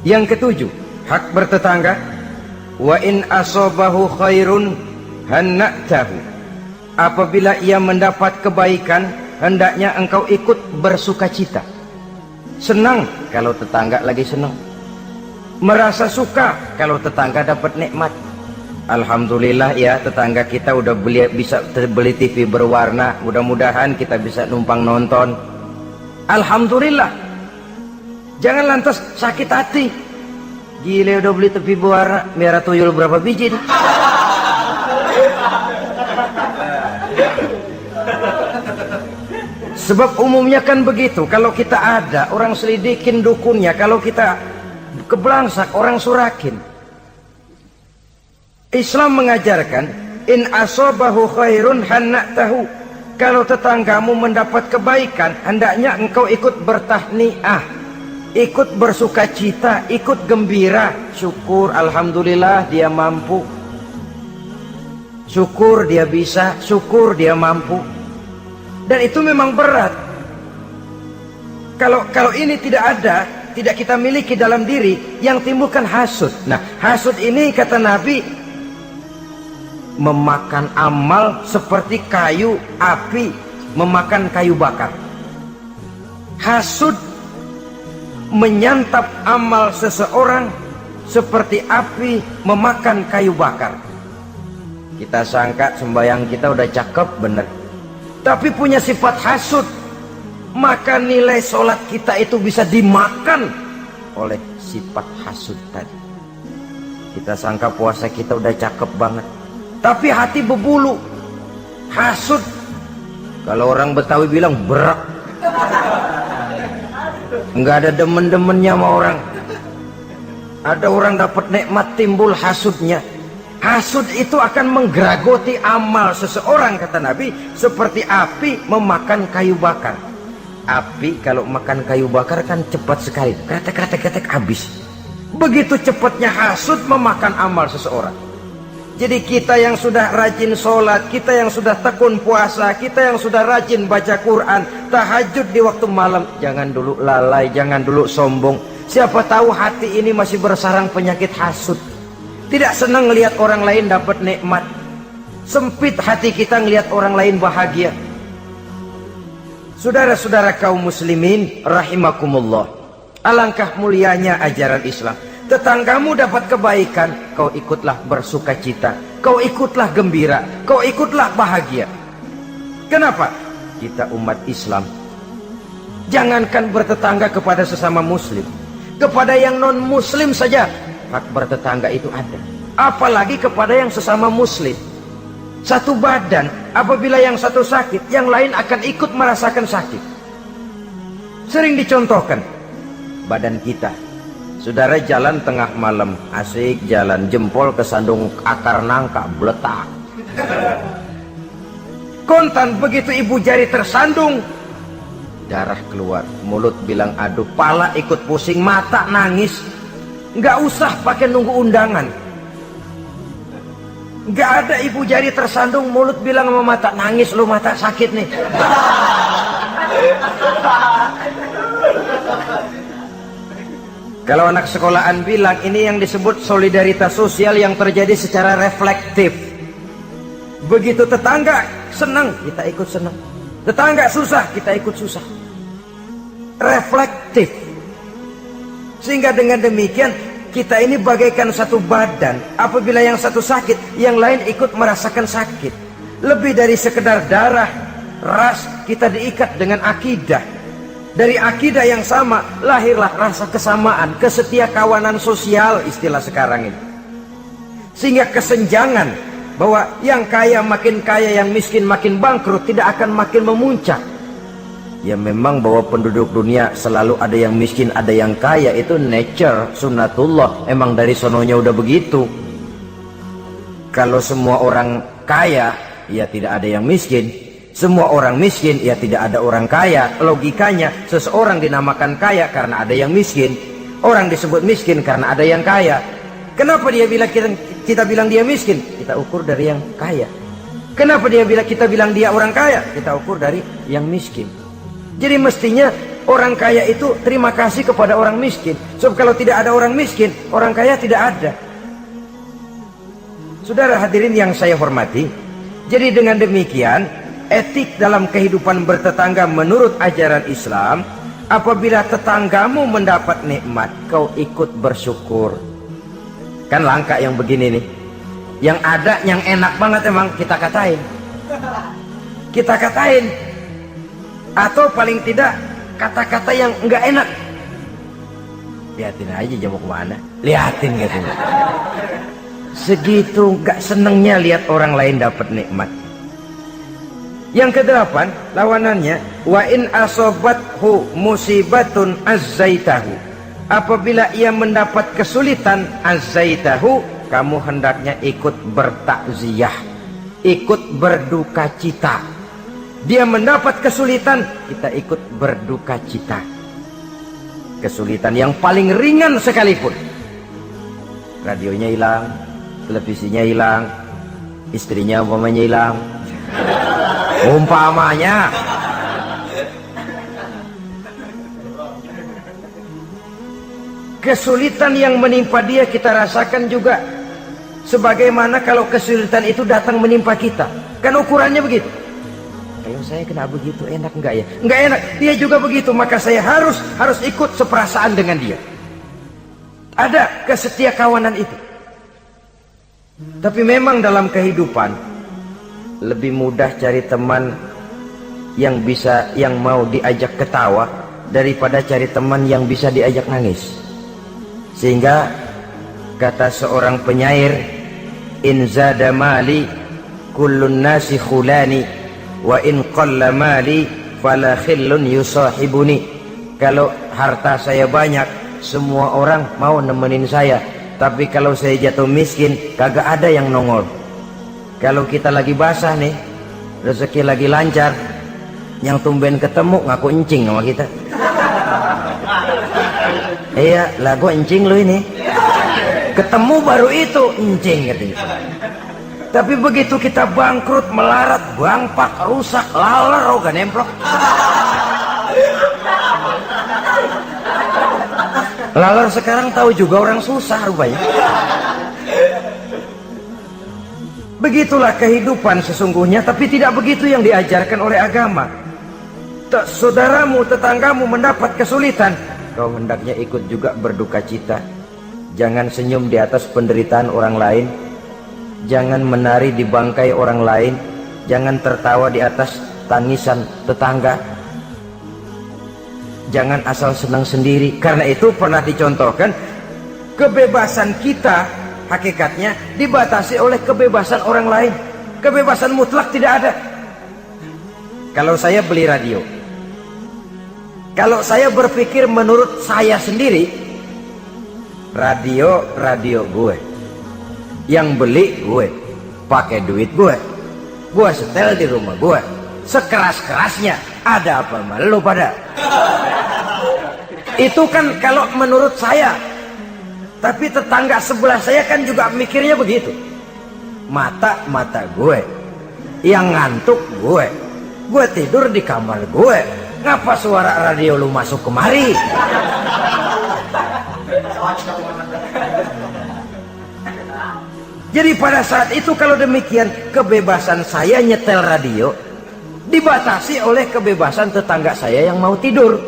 Yang ketujuh, hak bertetangga, wa in asabahu khairun hanna'tahu. Apabila ia mendapat kebaikan, hendaknya engkau ikut bersukacita. Senang kalau tetangga lagi senang. Merasa suka kalau tetangga dapat nikmat. Alhamdulillah ya, tetangga kita udah bisa beli TV berwarna. Mudah-mudahan kita bisa numpang nonton. Alhamdulillah. Jangan lantas sakit hati. Gile udah beli TV berwarna, merah tuyul berapa biji nih? Sebab umumnya kan begitu. Kalau kita ada, orang selidikin dukunnya. Kalau kita kebelangsak, orang surakin. Islam mengajarkan, in asabahu khairun hanna'tahu. Kalau tetanggamu mendapat kebaikan, hendaknya engkau ikut bertahniah, ikut bersukacita, ikut gembira. Syukur, alhamdulillah dia mampu. Syukur dia bisa, syukur dia mampu. Dan itu memang berat. Kalau ini tidak ada, tidak kita miliki dalam diri, yang timbulkan hasud. Nah, hasud ini kata Nabi, memakan amal seperti kayu api memakan kayu bakar. Hasud menyantap amal seseorang seperti api memakan kayu bakar. Kita sangka sembahyang kita udah cakep bener, tapi punya sifat hasud, maka nilai sholat kita itu bisa dimakan oleh sifat hasud tadi. Kita sangka puasa kita udah cakep banget, tapi hati berbulu, hasud. Kalau orang Betawi bilang berak, nggak ada demen-demennya sama orang. Ada orang dapat nikmat, timbul hasudnya. Hasud itu akan menggeragoti amal seseorang, kata Nabi, seperti api memakan kayu bakar. Api kalau makan kayu bakar kan cepat sekali, kretek habis. Begitu cepatnya hasud memakan amal seseorang. Jadi kita yang sudah rajin sholat, kita yang sudah tekun puasa, kita yang sudah rajin baca Quran, tahajud di waktu malam, jangan dulu lalai, jangan dulu sombong. Siapa tahu hati ini masih bersarang penyakit hasud. Tidak senang melihat orang lain dapat nikmat. Sempit hati kita melihat orang lain bahagia. Saudara-saudara kaum muslimin rahimakumullah, alangkah mulianya ajaran Islam. Tetanggamu dapat kebaikan, kau ikutlah bersuka cita, kau ikutlah gembira, kau ikutlah bahagia. Kenapa? Kita umat Islam, jangankan bertetangga kepada sesama muslim, kepada yang non muslim saja hak bertetangga itu ada, apalagi kepada yang sesama muslim. Satu badan, apabila yang satu sakit, yang lain akan ikut merasakan sakit. Sering dicontohkan, badan kita, saudara jalan tengah malam, asik jalan, jempol kesandung akar nangka, beletak. Kontan begitu ibu jari tersandung, darah keluar, mulut bilang aduh, pala ikut pusing, mata nangis. Nggak usah pakai nunggu undangan. Nggak ada ibu jari tersandung, mulut bilang sama mata, nangis lu, mata sakit nih. Kalau anak sekolahan bilang, ini yang disebut solidaritas sosial yang terjadi secara reflektif. Begitu tetangga senang, kita ikut senang. Tetangga susah, kita ikut susah. Reflektif. Sehingga dengan demikian kita ini bagaikan satu badan. Apabila yang satu sakit, yang lain ikut merasakan sakit. Lebih dari sekedar darah, ras, kita diikat dengan akidah. Dari akidah yang sama lahirlah rasa kesamaan, kesetiakawanan sosial istilah sekarang ini. Sehingga kesenjangan bahwa yang kaya makin kaya, yang miskin makin bangkrut tidak akan makin memuncak. Ya memang bahwa penduduk dunia selalu ada yang miskin, ada yang kaya, itu nature, sunnatullah, emang dari sononya udah begitu. Kalau semua orang kaya, ya tidak ada yang miskin. Semua orang miskin, ya tidak ada orang kaya. Logikanya, seseorang dinamakan kaya karena ada yang miskin. Orang disebut miskin karena ada yang kaya. Kenapa dia bilang kita bilang dia miskin? Kita ukur dari yang kaya. Kenapa kita bilang dia orang kaya? Kita ukur dari yang miskin. Jadi mestinya orang kaya itu terima kasih kepada orang miskin. Sebab kalau tidak ada orang miskin, orang kaya tidak ada. Saudara hadirin yang saya hormati, jadi dengan demikian etik dalam kehidupan bertetangga menurut ajaran Islam, apabila tetanggamu mendapat nikmat, kau ikut bersyukur. Kan langka yang begini nih. Yang ada yang enak banget emang kita katain. Kita katain. Atau paling tidak kata-kata yang enggak enak. Lihatin aja jamu kemana. Lihatin gitu. Segitu enggak senengnya lihat orang lain dapat nikmat. Yang kedelapan, lawanannya, wa in asobathu musibatun azzaitahu. Apabila ia mendapat kesulitan, azzaitahu, kamu hendaknya ikut bertakziah, ikut berduka cita. Dia mendapat kesulitan, kita ikut berduka cita. Kesulitan yang paling ringan sekalipun. Radionya hilang, televisinya hilang, istrinya umpamanya hilang. Umpamanya. Kesulitan yang menimpa dia kita rasakan juga. Sebagaimana kalau kesulitan itu datang menimpa kita. Kan ukurannya begitu. Kalau saya kena begitu enak enggak ya? Enggak enak. Dia juga begitu, maka saya harus ikut seperasaan dengan dia. Ada kesetiakawanan itu. Tapi memang dalam kehidupan lebih mudah cari teman yang mau diajak ketawa daripada cari teman yang bisa diajak nangis. Sehingga kata seorang penyair, in zada mali kullun nasi khulani wa in qalla mali fala khillun yusahibuni. Kalau harta saya banyak, semua orang mau nemenin saya, tapi kalau saya jatuh miskin, kagak ada yang nongol. Kalau kita lagi basah nih, rezeki lagi lancar, yang tumben ketemu ngaku encing sama kita. Iya lah, gua encing lu ini. Ketemu baru itu encing katanya. Tapi begitu kita bangkrut, melarat, bangpak, rusak, laler, gak nemplok. Laler sekarang tahu juga orang susah rupanya. Begitulah kehidupan sesungguhnya, tapi tidak begitu yang diajarkan oleh agama. Saudaramu, tetanggamu mendapat kesulitan, kau hendaknya ikut juga berduka cita. Jangan senyum di atas penderitaan orang lain, jangan menari di bangkai orang lain, jangan tertawa di atas tangisan tetangga, jangan asal senang sendiri. Karena itu pernah dicontohkan, kebebasan kita hakikatnya dibatasi oleh kebebasan orang lain. Kebebasan mutlak tidak ada. Kalau saya beli radio, kalau saya berpikir menurut saya sendiri, radio gue, yang beli gue, pakai duit gue setel di rumah gue, sekeras-kerasnya, ada apa malu pada? Itu kan kalau menurut saya. Tapi tetangga sebelah saya kan juga mikirnya begitu. Mata gue, yang ngantuk gue tidur di kamar gue, ngapa suara radio lu masuk kemari? Jadi pada saat itu kalau demikian, kebebasan saya nyetel radio dibatasi oleh kebebasan tetangga saya yang mau tidur.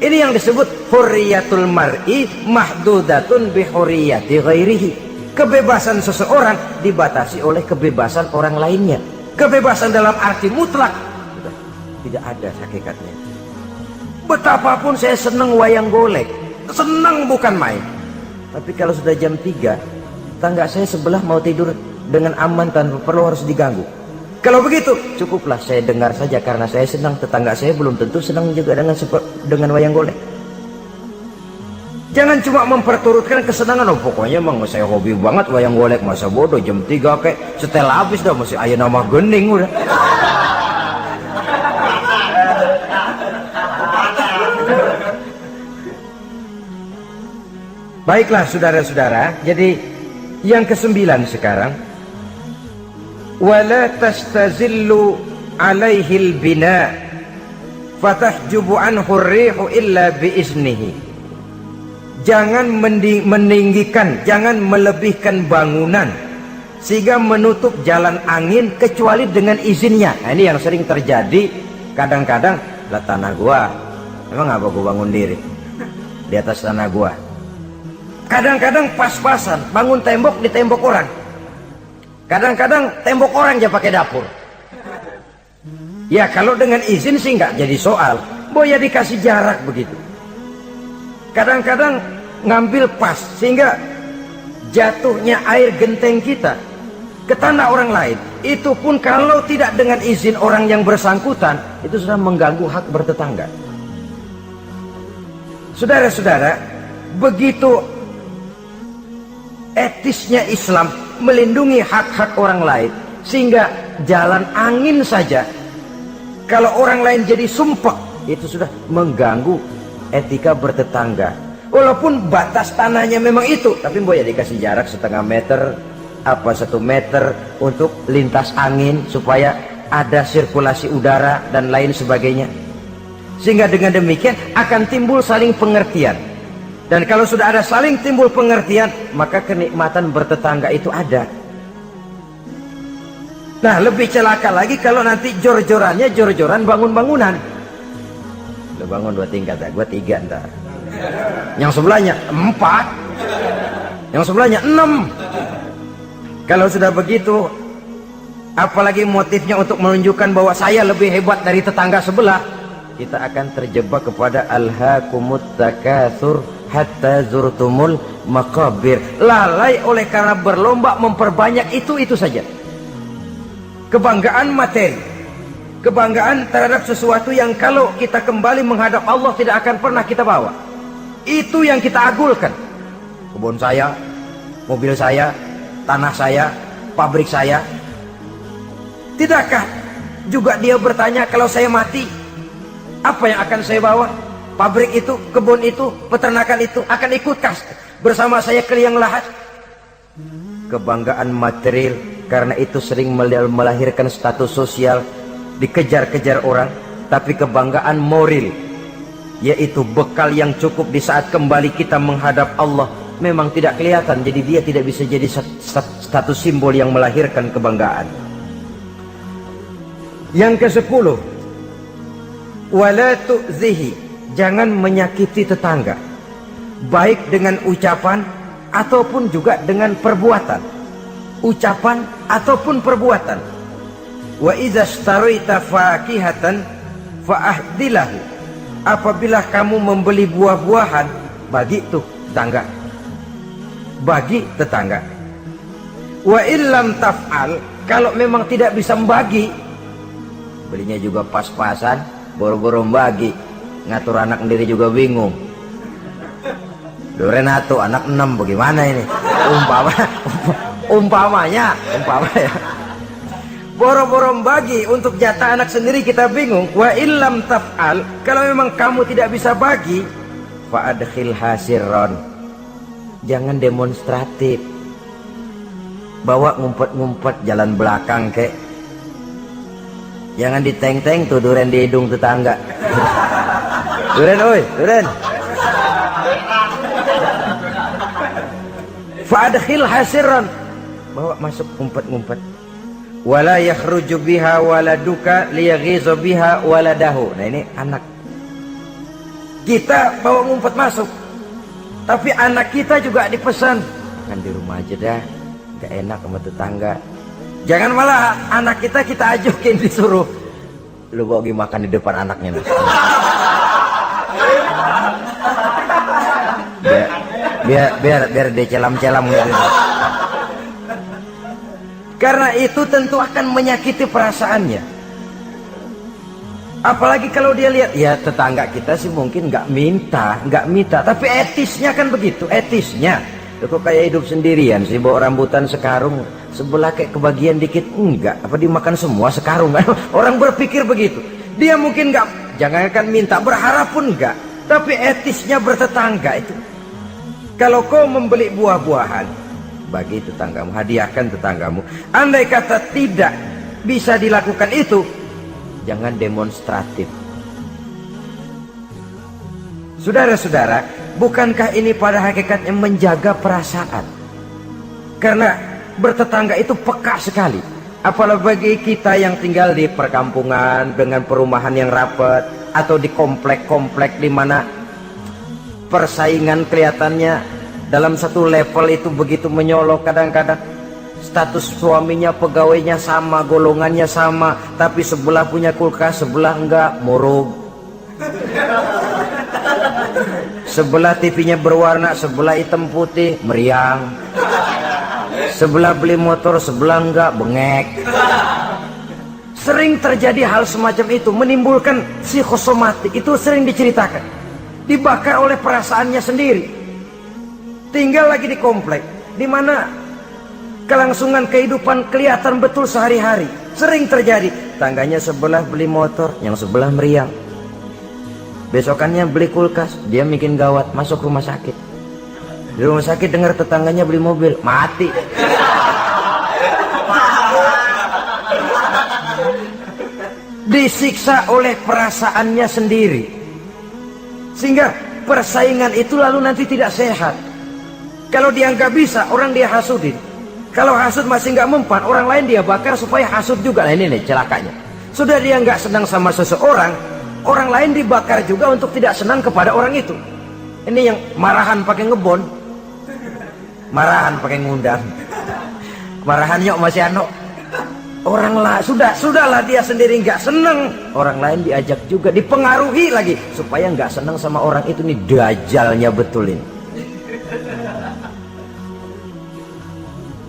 Ini yang disebut hurriyatul mar'i mahdudatun bi hurriyati ghairihi. Kebebasan seseorang dibatasi oleh kebebasan orang lainnya. Kebebasan dalam arti mutlak tidak ada hakikatnya. Betapapun saya senang wayang golek, senang bukan main. Tapi kalau sudah jam 3, tetangga saya sebelah mau tidur dengan aman tanpa perlu harus diganggu. Kalau begitu, cukuplah saya dengar saja karena saya senang. Tetangga saya belum tentu senang juga dengan wayang golek. Jangan cuma memperturutkan kesenangan. Oh, pokoknya emang saya hobi banget wayang golek, masa bodoh jam 3 kayak setel habis dah, masih ayo nama gening udah. Baiklah saudara-saudara, jadi yang ke-9 sekarang, wala tastazillu alaihil bina fatahjubu anhu rihu illa biiznihi. Jangan meninggikan, jangan melebihkan bangunan sehingga menutup jalan angin kecuali dengan izinnya. Nah, ini yang sering terjadi. Kadang-kadang, lah tanah gua, emang apa gua bangun diri di atas tanah gua. Kadang-kadang pas-pasan bangun tembok di tembok orang. Kadang-kadang tembok orang aja pakai dapur. Ya kalau dengan izin sih nggak jadi soal. Boya dikasih jarak begitu. Kadang-kadang ngambil pas sehingga jatuhnya air genteng kita ke tanah orang lain. Itu pun kalau tidak dengan izin orang yang bersangkutan, itu sudah mengganggu hak bertetangga. Saudara-saudara, begitu etisnya Islam melindungi hak-hak orang lain, sehingga jalan angin saja kalau orang lain jadi sumpah, itu sudah mengganggu etika bertetangga. Walaupun batas tanahnya memang itu, tapi boleh dikasih jarak setengah meter, apa 1 meter untuk lintas angin supaya ada sirkulasi udara dan lain sebagainya. Sehingga dengan demikian akan timbul saling pengertian. Dan kalau sudah ada saling timbul pengertian, maka kenikmatan bertetangga itu ada. Nah, lebih celaka lagi kalau nanti jor-jorannya jor-joran bangun-bangunan. Lu bangun 2 tingkat, gua 3 ntar. Yang sebelahnya 4, yang sebelahnya 6. Kalau sudah begitu, apalagi motifnya untuk menunjukkan bahwa saya lebih hebat dari tetangga sebelah, kita akan terjebak kepada alhaakumut takatsur hatta zurtumul maqabir. Lalai oleh karena berlomba memperbanyak itu saja. Kebanggaan materi, kebanggaan terhadap sesuatu yang kalau kita kembali menghadap Allah tidak akan pernah kita bawa. Itu yang kita agulkan. Kebun saya, mobil saya, tanah saya, pabrik saya. Tidakkah juga dia bertanya, kalau saya mati, apa yang akan saya bawa? Pabrik itu, kebun itu, peternakan itu akan ikutkah bersama saya ke liang lahat? Kebanggaan material, karena itu sering melahirkan status sosial, dikejar-kejar orang. Tapi kebanggaan moral, yaitu bekal yang cukup di saat kembali kita menghadap Allah, memang tidak kelihatan, jadi dia tidak bisa jadi status simbol yang melahirkan kebanggaan. Yang ke-10, wala tu'zihi, jangan menyakiti tetangga, baik dengan ucapan ataupun juga dengan perbuatan. Ucapan ataupun perbuatan. Wa idza ishtaraita fakihatan fa'ahdilahu, apabila kamu membeli buah-buahan, bagi tuh tetangga, bagi tetangga. Wa illam taf'al, kalau memang tidak bisa membagi, belinya juga pas-pasan, boro-boro bagi, ngatur anak sendiri juga bingung. Duren atu anak 6 bagaimana ini? Umpamanya boro-boro bagi untuk jatah anak sendiri kita bingung. Wa illam taf'al, kalau memang kamu tidak bisa bagi, fa adkhil hasirron, jangan demonstratif, bawa ngumpet-ngumpet jalan belakang kek. Jangan diteng-teng tuh duren di hidung tetangga. Duren, oi, duren. Fa'adkhil hasirran, bawa masuk ngumpet-ngumpet. Wala yakhruju biha waladuka liyaghizu biha waladahu. Nah ini anak. Kita bawa ngumpet masuk, tapi anak kita juga dipesan, kan di rumah aja dah, gak enak sama tetangga. Jangan malah anak kita ajukin, disuruh lu bawa pergi makan di depan anaknya. Biar dia celam-celam gitu. Karena itu tentu akan menyakiti perasaannya. Apalagi kalau dia lihat, ya tetangga kita sih mungkin nggak minta, tapi etisnya kan begitu, etisnya. Kok kayak hidup sendirian sih, bawa rambutan sekarung, sebelah kayak kebagian dikit, enggak, apa dimakan semua sekarung? Orang berpikir begitu. Dia mungkin nggak, jangankan minta, berharap pun enggak, tapi etisnya bertetangga itu. Kalau kau membeli buah-buahan, bagi tetanggamu, hadiahkan tetanggamu. Andai kata tidak bisa dilakukan itu, jangan demonstratif. Saudara-saudara, bukankah ini pada hakikatnya menjaga perasaan? Karena bertetangga itu peka sekali. Apalagi bagi kita yang tinggal di perkampungan dengan perumahan yang rapat, atau di komplek-komplek di mana persaingan kelihatannya dalam satu level itu begitu menyolok. Kadang-kadang status suaminya, pegawainya sama, golongannya sama, tapi sebelah punya kulkas, sebelah enggak, murug. Sebelah TV-nya berwarna, sebelah hitam putih, meriang. Sebelah beli motor, sebelah enggak, bengek. Sering terjadi hal semacam itu, menimbulkan psikosomatik. Itu sering diceritakan, dibakar oleh perasaannya sendiri. Tinggal lagi di komplek, di mana kelangsungan kehidupan kelihatan betul sehari-hari. Sering terjadi, tangganya sebelah beli motor, yang sebelah meriang. Besokannya beli kulkas, dia bikin gawat, masuk rumah sakit. Di rumah sakit dengar tetangganya beli mobil, mati. Disiksa oleh perasaannya sendiri. Sehingga persaingan itu lalu nanti tidak sehat. Kalau dia nggak bisa, orang dia hasudin. Kalau hasud masih nggak mempan, orang lain dia bakar supaya hasud juga. Nah ini nih celakanya. Sudah dia nggak senang sama seseorang, orang lain dibakar juga untuk tidak senang kepada orang itu. Ini yang marahan pakai ngebon, marahan pakai ngundang, marahan yuk masih ano. Orang lain sudahlah dia sendiri nggak seneng, orang lain diajak juga, dipengaruhi lagi supaya nggak seneng sama orang itu. Nih dajalnya betulin.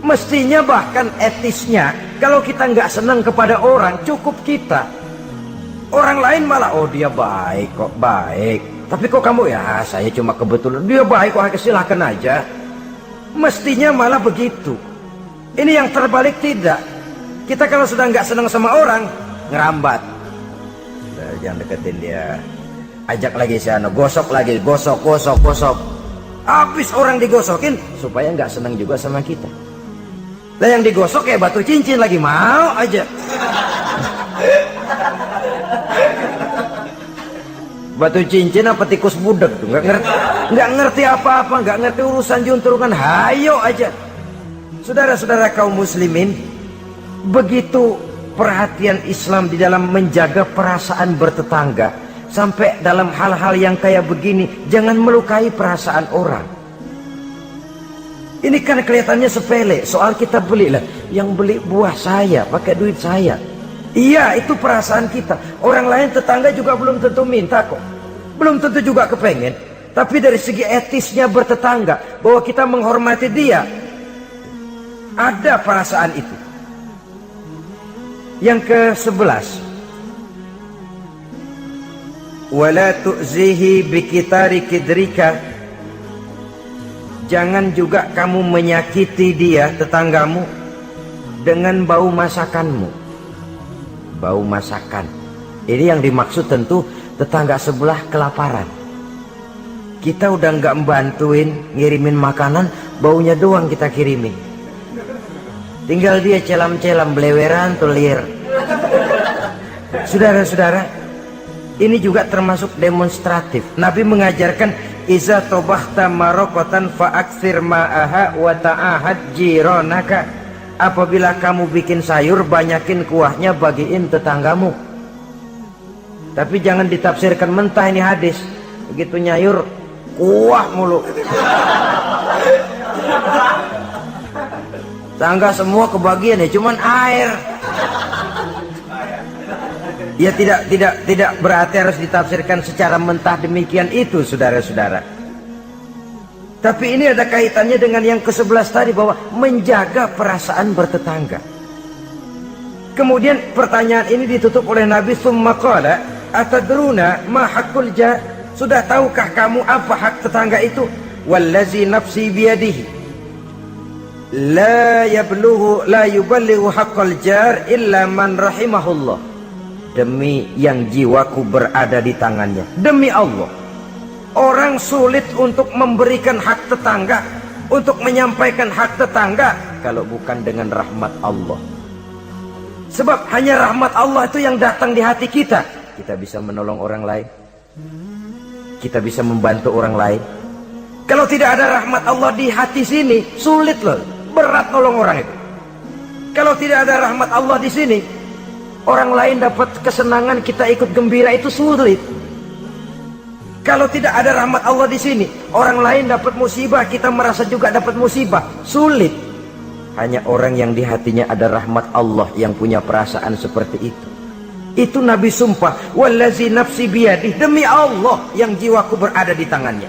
Mestinya bahkan etisnya, kalau kita nggak seneng kepada orang, cukup kita. Orang lain malah, oh dia baik kok, baik. Tapi kok kamu, ya saya cuma kebetulan, dia baik kok, silahkan aja. Mestinya malah begitu. Ini yang terbalik tidak. Kita kalau sudah nggak seneng sama orang, ngerambat. Jangan deketin dia. Ajak lagi sana, gosok lagi, gosok. Habis orang digosokin, supaya nggak seneng juga sama kita. Lah yang digosok kayak batu cincin lagi, mau aja. Batu cincin apa tikus budek tuh, nggak ngerti apa-apa, nggak ngerti urusan junturungan, hayo aja. Saudara-saudara kaum muslimin, begitu perhatian Islam di dalam menjaga perasaan bertetangga. Sampai dalam hal-hal yang kayak begini, jangan melukai perasaan orang. Ini kan kelihatannya sepele, soal kita beli lah. Yang beli buah saya, pakai duit saya. Iya, itu perasaan kita. Orang lain tetangga juga belum tentu minta kok. Belum tentu juga kepengen. Tapi dari segi etisnya bertetangga, bahwa kita menghormati dia, ada perasaan itu. Yang ke-11, wala tu'zihi bikitari kidrika. Jangan juga kamu menyakiti dia, tetanggamu, dengan bau masakanmu. Bau masakan. Ini yang dimaksud tentu tetangga sebelah kelaparan. Kita udah nggak membantuin ngirimin makanan, baunya doang kita kirimin. Tinggal dia celam-celam, beleweran, tulir. Saudara-saudara, ini juga termasuk demonstratif. Nabi mengajarkan, iza tobahta marokotan fa'aksir ma'aha wa ta'ahad jironaka. Apabila kamu bikin sayur, banyakin kuahnya, bagiin tetanggamu. Tapi jangan ditafsirkan mentah ini hadis. Begitu nyayur, kuah mulu. Tangga semua kebagian ya, cuman air. Ya tidak berarti harus ditafsirkan secara mentah demikian itu, saudara-saudara. Tapi ini ada kaitannya dengan yang ke-11 tadi, bahwa menjaga perasaan bertetangga. Kemudian pertanyaan ini ditutup oleh Nabi, summa qala atadruna ma haqqul jar. Sudah tahukah kamu apa hak tetangga itu? Wallazi nafsi biyadihi la yuballighu haqqal jar illa man rahimahullah. Demi yang jiwaku berada di tangannya, demi Allah, orang sulit untuk memberikan hak tetangga, untuk menyampaikan hak tetangga, kalau bukan dengan rahmat Allah. Sebab hanya rahmat Allah itu yang datang di hati kita. Kita bisa menolong orang lain, kita bisa membantu orang lain. Kalau tidak ada rahmat Allah di hati sini, sulit loh, berat nolong orang itu. Kalau tidak ada rahmat Allah di sini, orang lain dapat kesenangan, kita ikut gembira, itu sulit. Kalau tidak ada rahmat Allah di sini, orang lain dapat musibah, kita merasa juga dapat musibah, sulit. Hanya orang yang di hatinya ada rahmat Allah yang punya perasaan seperti itu. Itu Nabi sumpah, wallazi nafsi biyadih, demi Allah yang jiwaku berada di tangannya.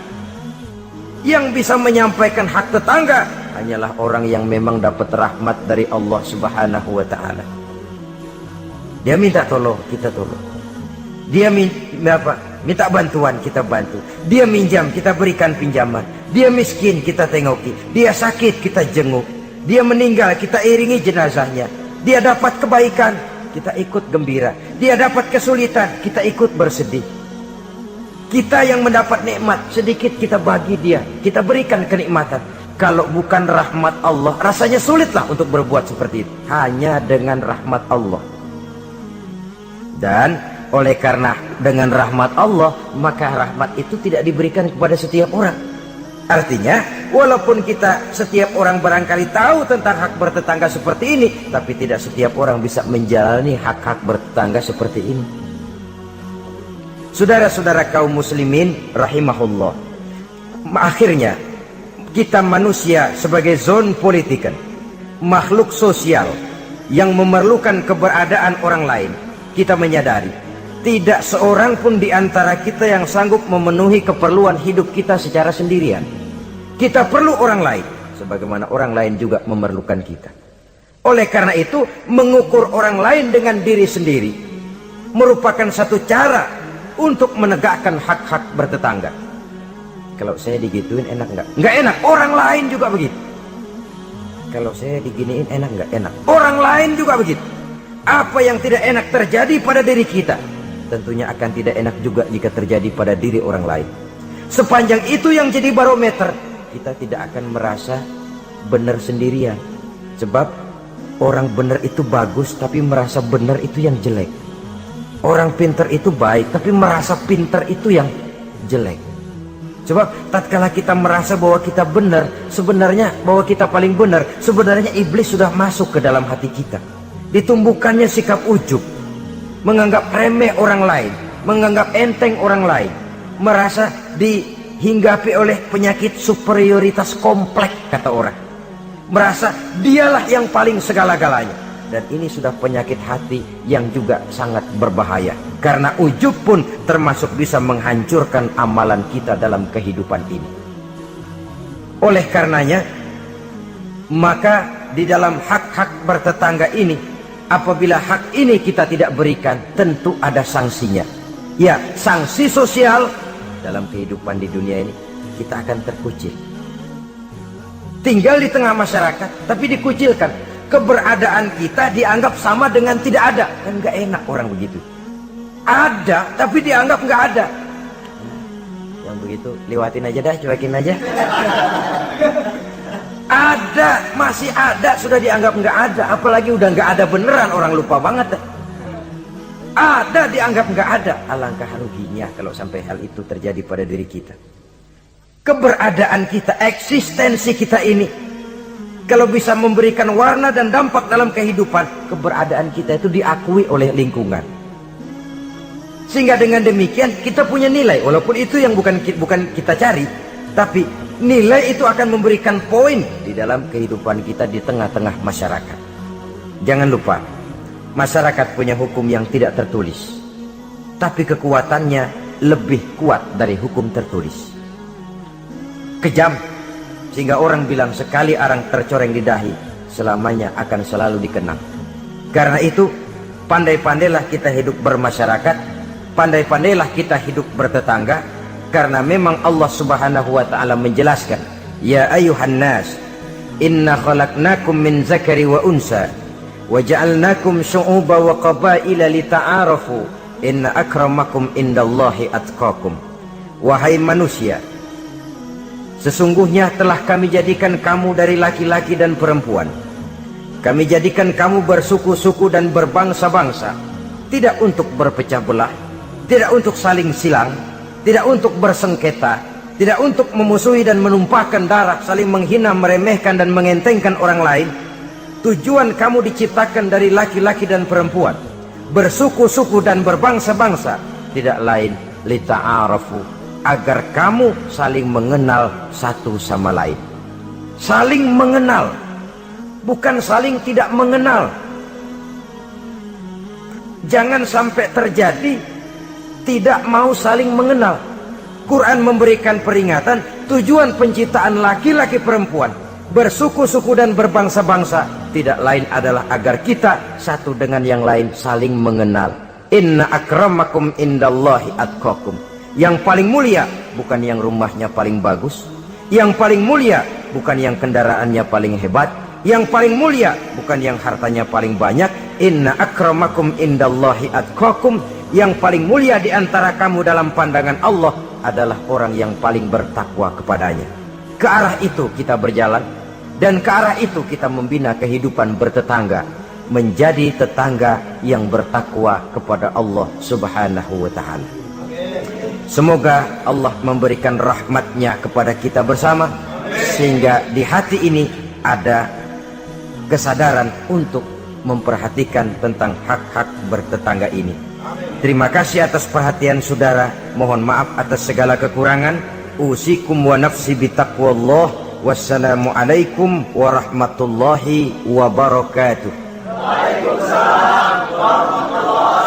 Yang bisa menyampaikan hak tetangga hanyalah orang yang memang dapat rahmat dari Allah Subhanahu wa ta'ala. Dia minta tolong, kita tolong. Dia minta bantuan, kita bantu. Dia minjam, kita berikan pinjaman. Dia miskin, kita tengoki. Dia sakit, kita jenguk. Dia meninggal, kita iringi jenazahnya. Dia dapat kebaikan, kita ikut gembira. Dia dapat kesulitan, kita ikut bersedih. Kita yang mendapat nikmat, sedikit kita bagi dia. Kita berikan kenikmatan. Kalau bukan rahmat Allah, rasanya sulitlah untuk berbuat seperti itu. Hanya dengan rahmat Allah. Dan oleh karena dengan rahmat Allah, maka rahmat itu tidak diberikan kepada setiap orang. Artinya, walaupun kita setiap orang barangkali tahu tentang hak bertetangga seperti ini, tapi tidak setiap orang bisa menjalani hak-hak bertetangga seperti ini. Saudara-saudara kaum muslimin rahimahullah, akhirnya kita manusia sebagai zon politikan, makhluk sosial, yang memerlukan keberadaan orang lain, kita menyadari tidak seorang pun di antara kita yang sanggup memenuhi keperluan hidup kita secara sendirian. Kita perlu orang lain, sebagaimana orang lain juga memerlukan kita. Oleh karena itu, mengukur orang lain dengan diri sendiri merupakan satu cara untuk menegakkan hak-hak bertetangga. Kalau saya digituin enak nggak? Nggak enak. Orang lain juga begitu. Kalau saya diginiin enak nggak? Enak. Orang lain juga begitu. Apa yang tidak enak terjadi pada diri kita, tentunya akan tidak enak juga jika terjadi pada diri orang lain. Sepanjang itu yang jadi barometer, kita tidak akan merasa benar sendirian. Sebab orang benar itu bagus, tapi merasa benar itu yang jelek. Orang pintar itu baik, tapi merasa pintar itu yang jelek. Sebab tatkala kita merasa bahwa kita benar, sebenarnya bahwa kita paling benar, sebenarnya iblis sudah masuk ke dalam hati kita. Ditumbuhkannya sikap ujub, menganggap remeh orang lain, menganggap enteng orang lain, merasa dihinggapi oleh penyakit superioritas kompleks, kata orang. Merasa dialah yang paling segala-galanya. Dan ini sudah penyakit hati yang juga sangat berbahaya, karena ujub pun termasuk bisa menghancurkan amalan kita dalam kehidupan ini. Oleh karenanya, maka di dalam hak-hak bertetangga ini, apabila hak ini kita tidak berikan, tentu ada sanksinya. Ya, sanksi sosial dalam kehidupan di dunia ini, kita akan terkucil. Tinggal di tengah masyarakat tapi dikucilkan. Keberadaan kita dianggap sama dengan tidak ada. Kan gak enak orang begitu. Ada tapi dianggap gak ada. Yang begitu lewatin aja dah, cuekin aja. Ada, masih ada, sudah dianggap gak ada. Apalagi udah gak ada beneran, orang lupa banget. Ada dianggap gak ada. Alangkah ruginya kalau sampai hal itu terjadi pada diri kita. Keberadaan kita, eksistensi kita ini, kalau bisa memberikan warna dan dampak dalam kehidupan, keberadaan kita itu diakui oleh lingkungan. Sehingga dengan demikian kita punya nilai, walaupun itu yang bukan kita cari, tapi nilai itu akan memberikan poin di dalam kehidupan kita di tengah-tengah masyarakat. Jangan lupa, masyarakat punya hukum yang tidak tertulis, tapi kekuatannya lebih kuat dari hukum tertulis. Kejam, sehingga orang bilang sekali arang tercoreng di dahi, selamanya akan selalu dikenang. Karena itu, pandai-pandailah kita hidup bermasyarakat, pandai-pandailah kita hidup bertetangga, karena memang Allah Subhanahu wa ta'ala menjelaskan, ya ayuhan nas, inna khalaqnakum min zakari wa unsa, wa ja'alnakum syu'uba wa qabaila lita'arafu, inna akramakum indallahi atqakum. Wahai manusia, sesungguhnya telah kami jadikan kamu dari laki-laki dan perempuan. Kami jadikan kamu bersuku-suku dan berbangsa-bangsa, tidak untuk berpecah belah, tidak untuk saling silang, tidak untuk bersengketa, tidak untuk memusuhi dan menumpahkan darah, saling menghina, meremehkan dan mengentengkan orang lain. Tujuan kamu diciptakan dari laki-laki dan perempuan, bersuku-suku dan berbangsa-bangsa, tidak lain lita'arafu, agar kamu saling mengenal satu sama lain. Saling mengenal, bukan saling tidak mengenal. Jangan sampai terjadi tidak mau saling mengenal. Quran memberikan peringatan, tujuan penciptaan laki-laki perempuan, bersuku-suku dan berbangsa-bangsa, tidak lain adalah agar kita satu dengan yang lain saling mengenal. Inna akramakum indallahi atqakum. Yang paling mulia bukan yang rumahnya paling bagus, yang paling mulia bukan yang kendaraannya paling hebat, yang paling mulia bukan yang hartanya paling banyak. Inna akramakum indallahi atqakum. Yang paling mulia di antara kamu dalam pandangan Allah adalah orang yang paling bertakwa kepadanya. Ke arah itu kita berjalan, dan ke arah itu kita membina kehidupan bertetangga, menjadi tetangga yang bertakwa kepada Allah Subhanahu wa ta'ala. Semoga Allah memberikan rahmatnya kepada kita bersama, sehingga di hati ini ada kesadaran untuk memperhatikan tentang hak-hak bertetangga ini. Terima kasih atas perhatian saudara. Mohon maaf atas segala kekurangan. Usikum wa nafsi bitaqwallah. Wassalamualaikum warahmatullahi wabarakatuh. Waalaikumsalam warahmatullahi